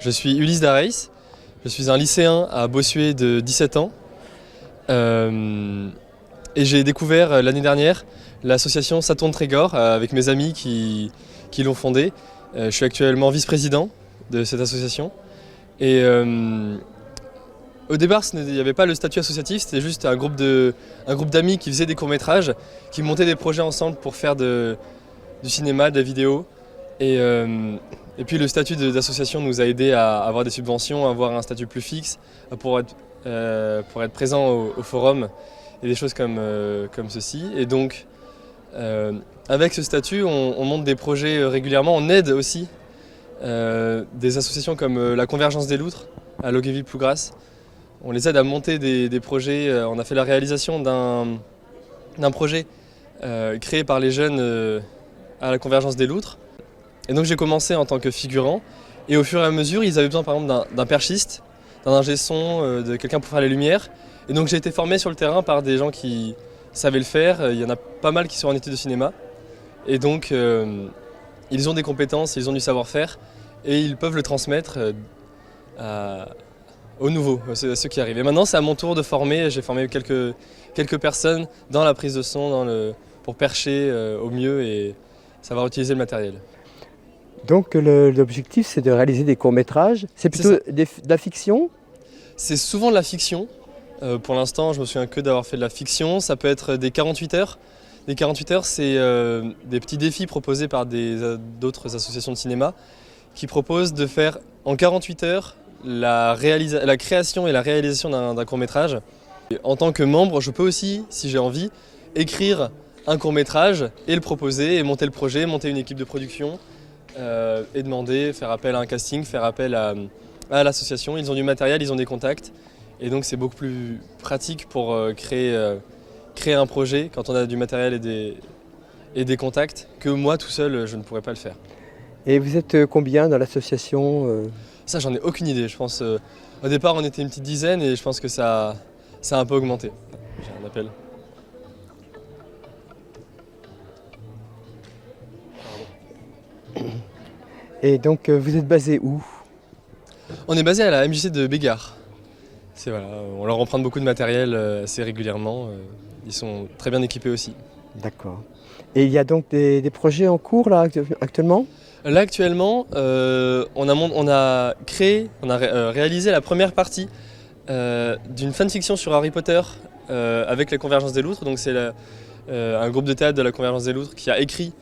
Je suis Ulysse Dareis, je suis un lycéen à Bossuet de 17 ans et j'ai découvert l'année dernière l'association Saturn Trégor avec mes amis qui l'ont fondée. Je suis actuellement vice-président de cette association et au départ il n'y avait pas le statut associatif, c'était juste un groupe d'amis qui faisaient des courts-métrages, qui montaient des projets ensemble pour faire du cinéma, de la vidéo. Et puis le statut d'association nous a aidé à avoir des subventions, à avoir un statut plus fixe, pour être présent au forum et des choses comme ceci. Et donc avec ce statut, on monte des projets régulièrement, on aide aussi des associations comme la Convergence des Loutres à Loguéville-Plougrasse. On les aide à monter des projets, on a fait la réalisation d'un projet créé par les jeunes à la Convergence des Loutres. Et donc j'ai commencé en tant que figurant et au fur et à mesure ils avaient besoin par exemple d'un perchiste, d'un ingé son, de quelqu'un pour faire les lumières. Et donc j'ai été formé sur le terrain par des gens qui savaient le faire, il y en a pas mal qui sont en études de cinéma. Et donc ils ont des compétences, ils ont du savoir-faire et ils peuvent le transmettre aux nouveaux, à ceux qui arrivent. Et maintenant c'est à mon tour de former, j'ai formé quelques personnes dans la prise de son, pour percher au mieux et savoir utiliser le matériel. Donc l'objectif c'est de réaliser des courts-métrages, c'est plutôt de la fiction? C'est souvent de la fiction. Pour l'instant je me souviens que d'avoir fait de la fiction, ça peut être des 48 heures. Les 48 heures c'est des petits défis proposés par d'autres associations de cinéma qui proposent de faire en 48 heures la création et la réalisation d'un court-métrage. En tant que membre je peux aussi, si j'ai envie, écrire un court-métrage et le proposer et monter le projet, monter une équipe de production. Et demander, faire appel à un casting, faire appel à l'association. Ils ont du matériel, ils ont des contacts et donc c'est beaucoup plus pratique pour créer un projet quand on a du matériel et des contacts que moi tout seul je ne pourrais pas le faire. Et vous êtes combien dans l'association? Ça j'en ai aucune idée, je pense au départ on était une petite dizaine et je pense que ça a un peu augmenté. J'ai un appel. Et donc vous êtes basé où? On est basé à la MJC de Bégard. Voilà, on leur emprunte beaucoup de matériel assez régulièrement. Ils sont très bien équipés aussi. D'accord. Et il y a donc des projets en cours là actuellement? Là actuellement, on a réalisé la première partie d'une fanfiction sur Harry Potter avec la Convergence des Loutres. Donc c'est un groupe de théâtre de la Convergence des Loutres qui a écrit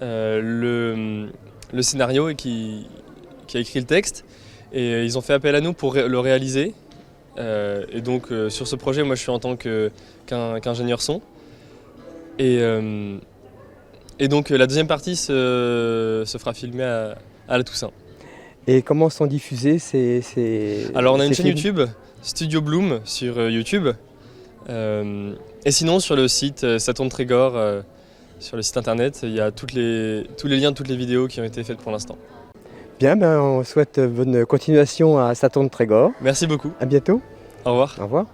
le scénario et qui a écrit le texte. Et ils ont fait appel à nous pour le réaliser. Et donc sur ce projet, moi je suis en tant qu'ingénieur son. Et donc la deuxième partie se fera filmer à la Toussaint. Et comment sont diffusés ces Alors on a une chaîne films? YouTube, Studio Bloom sur YouTube. Et sinon sur le site Saturn Trégor, sur le site internet, il y a tous les liens de toutes les vidéos qui ont été faites pour l'instant. Bien, on souhaite bonne continuation à Saturn Trégor. Merci beaucoup. À bientôt. Au revoir. Au revoir.